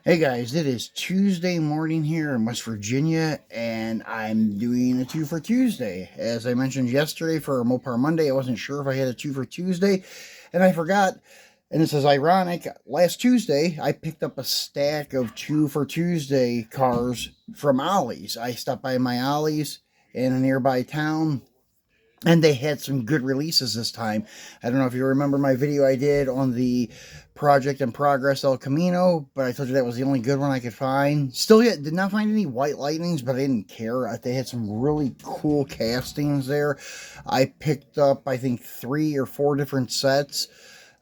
Hey guys, it is Tuesday morning here in West Virginia, and I'm doing a 2 for Tuesday. As I mentioned yesterday for a Mopar Monday, I wasn't sure if I had a 2 for Tuesday, and I forgot. And this is ironic. Last Tuesday, I picked up a stack of 2 for Tuesday cars from Ollie's. I stopped by my Ollie's in a nearby town, and they had some good releases this time. I don't know if you remember my video I did on the Project in Progress El Camino, but I told you that was the only good one I could find. Still yet did not find any White Lightnings, but I didn't care. They had some really cool castings there. I picked up, I think, 3 or 4 different sets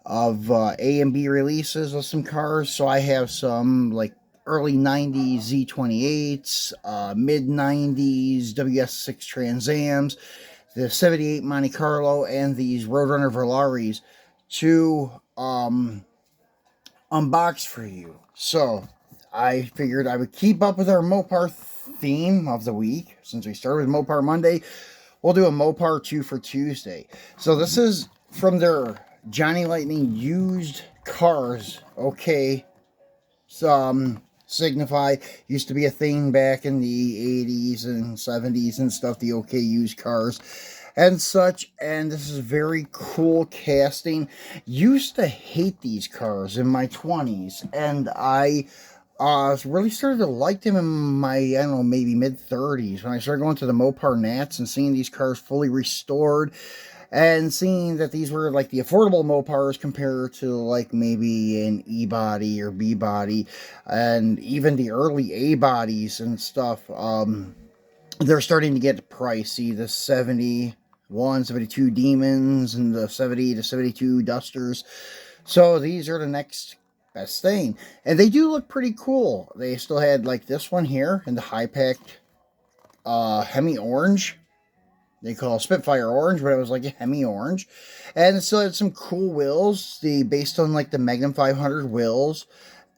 of A and B releases of some cars. So I have some like early 90s Z28s, mid 90s WS6 Trans Ams, the 78 Monte Carlo, and these Roadrunner Volares to unbox for you. So I figured I would keep up with our Mopar theme of the week. Since we started with Mopar Monday, we'll do a Mopar 2 for Tuesday. So this is from their Johnny Lightning used cars. Okay. Signify used to be a thing back in the 80s and 70s and stuff, the OK used cars and such. And this is very cool casting. Used to hate these cars in my 20s, and I really started to like them in my, I don't know, maybe mid-30s when I started going to the Mopar Nats and seeing these cars fully restored, and seeing that these were like the affordable Mopars compared to like maybe an E-body or B-body, and even the early A-bodies and stuff. They're starting to get pricey. The 71, 72 Demons and the 70 to 72 Dusters. So these are the next best thing. And they do look pretty cool. They still had like this one here in the high-packed Hemi Orange. They call Spitfire Orange, but it was like a Hemi Orange. And it still had some cool wheels, based on like the Magnum 500 wheels,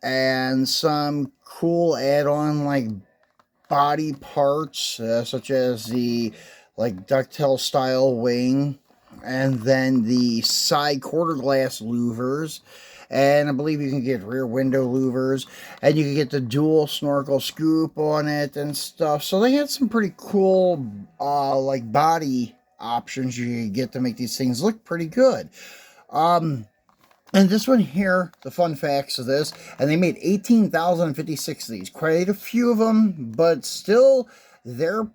and some cool add-on like body parts, such as the like ducktail style wing, and then the side quarter glass louvers. And I believe you can get rear window louvers, and you can get the dual snorkel scoop on it and stuff. So they had some pretty cool like body options you get to make these things look pretty good. And this one here, the fun facts of this, and they made 18,056 of these. Quite a few of them, but still, they're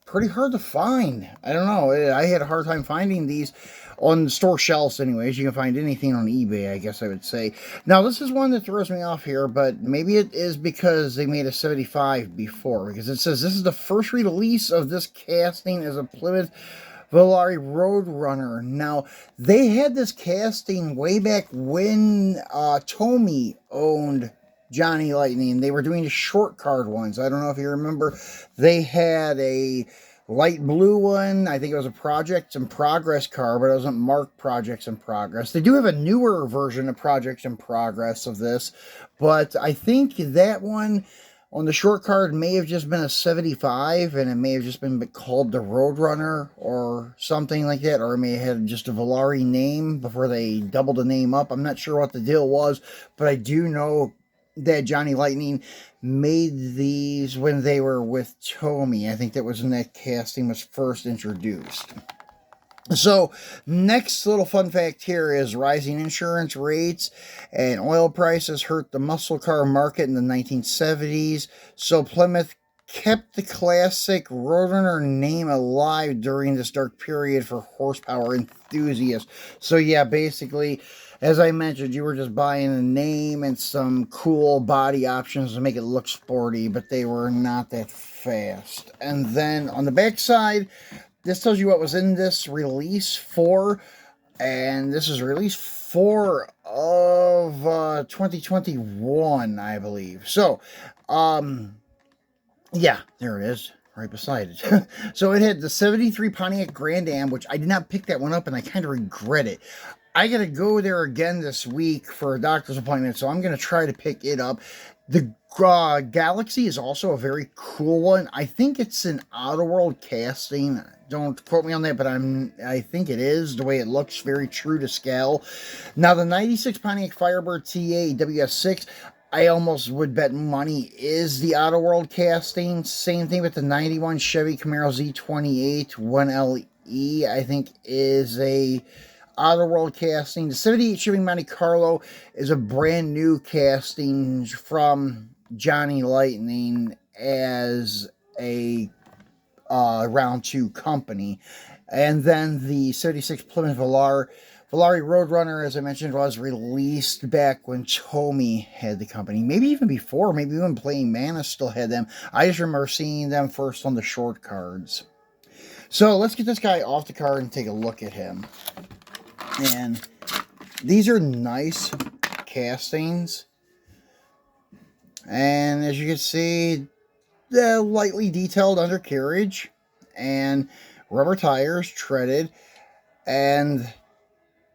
pretty hard to find. I don't know. I had a hard time finding these on store shelves anyways. You can find anything on eBay, I guess I would say. Now, this is one that throws me off here, but maybe it is because they made a 75 before, because it says this is the first release of this casting as a Plymouth Volare Roadrunner. Now, they had this casting way back when Tommy owned Johnny Lightning. They were doing the short card ones. I don't know if you remember. They had a light blue one. I think it was a Projects in Progress car, but it wasn't marked Projects in Progress. They do have a newer version of Projects in Progress of this, but I think that one on the short card may have just been a 75, and it may have just been called the Roadrunner or something like that, or it may have had just a Volare name before they doubled the name up. I'm not sure what the deal was, but I do know that Johnny Lightning made these when they were with Tommy. I think that was when that casting was first introduced. So, next little fun fact here is rising insurance rates and oil prices hurt the muscle car market in the 1970s. So, Plymouth kept the classic Roadrunner name alive during this dark period for horsepower enthusiasts. So, yeah, basically, as I mentioned, you were just buying a name and some cool body options to make it look sporty, but they were not that fast. And then on the back side, this tells you what was in this release 4, and this is release 4 of 2021, I believe. So, yeah, there it is, right beside it. So it had the 73 Pontiac Grand Am, which I did not pick that one up, and I kind of regret it. I got to go there again this week for a doctor's appointment, so I'm going to try to pick it up. The Galaxy is also a very cool one. I think it's an out-of-world casting. Don't quote me on that, but I think it is. The way it looks, very true to scale. Now, the 96 Pontiac Firebird TA WS6, I almost would bet money is the Auto World casting. Same thing with the 91 Chevy Camaro Z28 1LE. I think is a Auto World casting. The 78 Chevy Monte Carlo is a brand new casting from Johnny Lightning as a round 2 company. And then the 76 Plymouth Volare Roadrunner, as I mentioned, was released back when Tomy had the company. Maybe even before, maybe even Playing Mana still had them. I just remember seeing them first on the short cards. So let's get this guy off the card and take a look at him. And these are nice castings. And as you can see, the lightly detailed undercarriage and rubber tires treaded, and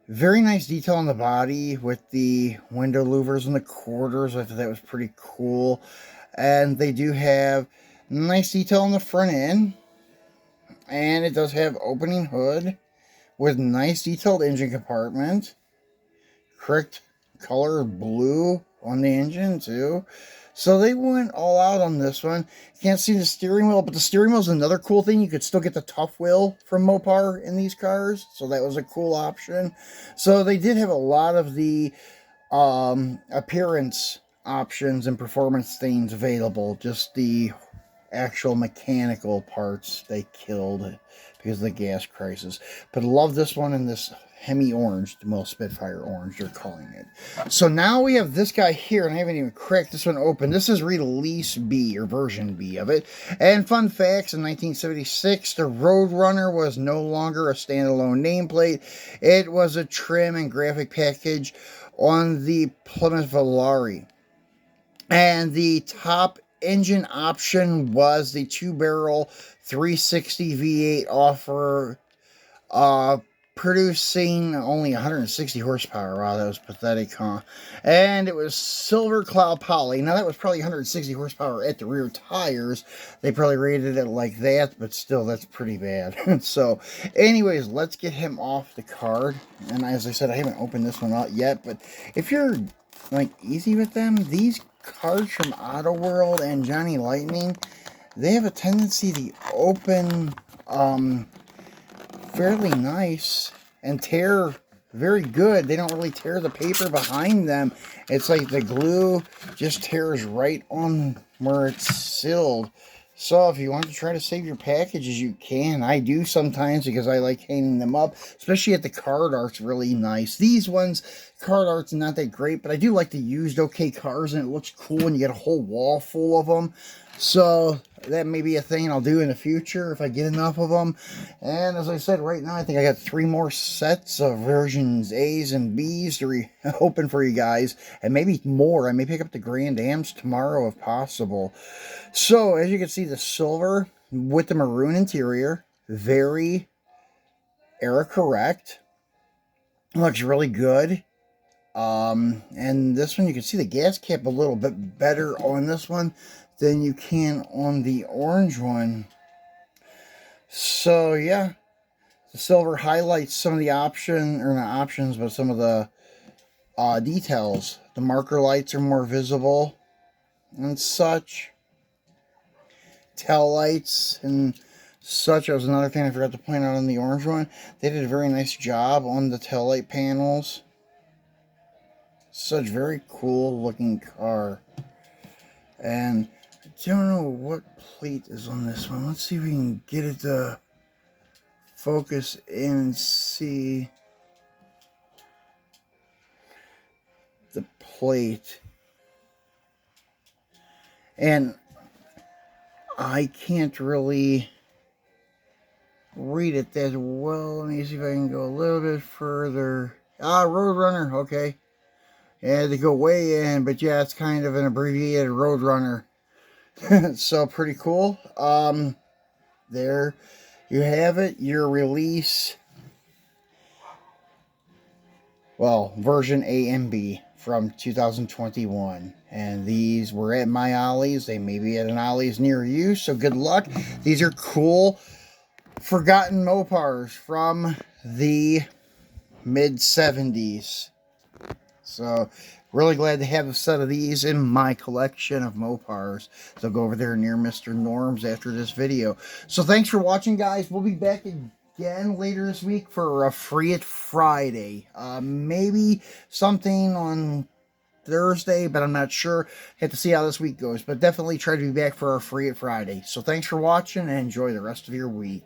very nice detail on the body with the window louvers and the quarters. I thought that was pretty cool. And they do have nice detail on the front end, and it does have opening hood with nice detailed engine compartment, correct color blue on the engine too. So they went all out on this one. You can't see the steering wheel, but the steering wheel is another cool thing. You could still get the tough wheel from Mopar in these cars, so that was a cool option. So they did have a lot of the appearance options and performance things available. Just the actual mechanical parts they killed because of the gas crisis. But I love this one in this Hemi orange, well, Spitfire orange, they're calling it. So now we have this guy here, and I haven't even cracked this one open. This is release B, or version B of it. And fun facts, in 1976, the Roadrunner was no longer a standalone nameplate. It was a trim and graphic package on the Plymouth Volare. And the top engine option was the 2-barrel 360 V8 offer, producing only 160 horsepower. Wow, that was pathetic, huh? And it was silver cloud poly. Now, that was probably 160 horsepower at the rear tires. They probably rated it like that, but still, that's pretty bad. So, anyways, let's get him off the card. And as I said, I haven't opened this one out yet, but if you're, like, easy with them, these cards from Auto World and Johnny Lightning, they have a tendency to open fairly nice and tear very good. They don't really tear the paper behind them. It's like the glue just tears right on where it's sealed. So if you want to try to save your packages, you can. I do sometimes because I like hanging them up, especially at the card art's really nice. These ones, card art's not that great, but I do like the used OK cars, and it looks cool, and you get a whole wall full of them. So that may be a thing I'll do in the future if I get enough of them. And as I said, right now I think I got 3 more sets of versions A's and B's to open for you guys, and maybe more. I may pick up the Grand Ams tomorrow if possible. So as you can see, the silver with the maroon interior, very era correct. Looks really good. And this one, you can see the gas cap a little bit better on this one than you can on the orange one. So yeah, the silver highlights some of the but some of the details. The marker lights are more visible and such. Tail lights and such. That was another thing I forgot to point out on the orange one. They did a very nice job on the tail light panels. Such very cool looking car. And I don't know what plate is on this one. Let's see if we can get it to focus in and see the plate. And I can't really read it that well. Let me see if I can go a little bit further. Roadrunner, okay. Yeah, they go way in, but yeah, it's kind of an abbreviated Roadrunner. So pretty cool. There you have it. Your release. Well, version A and B from 2021. And these were at my Ollie's. They may be at an Ollie's near you, so good luck. These are cool, forgotten Mopars from the mid-70s. So Really glad to have a set of these in my collection of Mopars. So go over there near Mr. Norm's after this video. So thanks for watching, guys. We'll be back again later this week for a Free It Friday. Maybe something on Thursday, but I'm not sure. Have to see how this week goes, but definitely try to be back for our Free It Friday. So thanks for watching and enjoy the rest of your week.